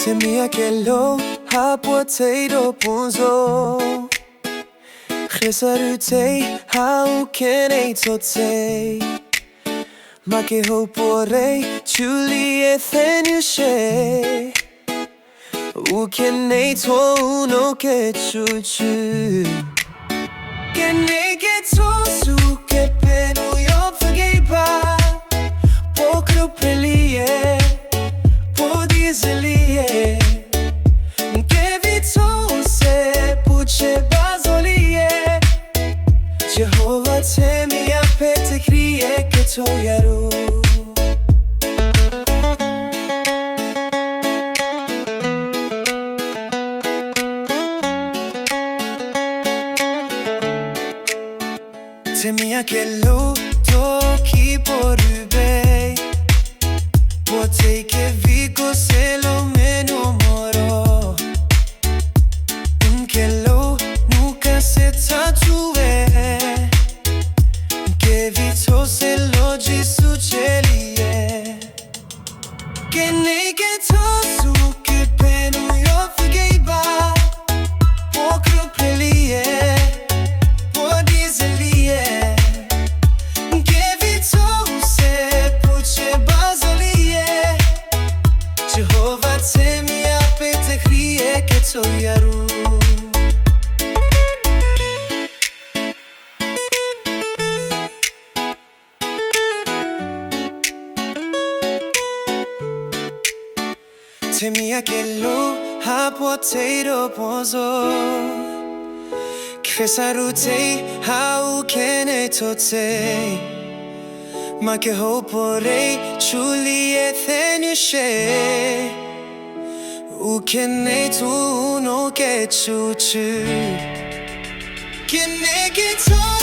Temia che lo ha potato ponzo Chesarute ha u Kenei Ketho Ma che ho porei Julie Tenyidie U Kenei Ketho no che chuchu Kenei Ketho su che penu yo forgeba Pokro prelie Po dizelie Che vito se puce bazolie Jehovah te mi apete crie che toyaru Temia che lo tocchi por ube Potei che vico se lo meno moro Che lo nunca se tatue Che vito se lo Gesù celie Kenei Ketho su che penu yo forgeba Pokro prelie Jehovah te mi apete crie che toyaru Temia che lo ha potato ponzo Chesarute ha u Kenei Ketho Ma che ho porei Julie Tenyidie U Kenei Ketho no che chuchu Kenei Ketho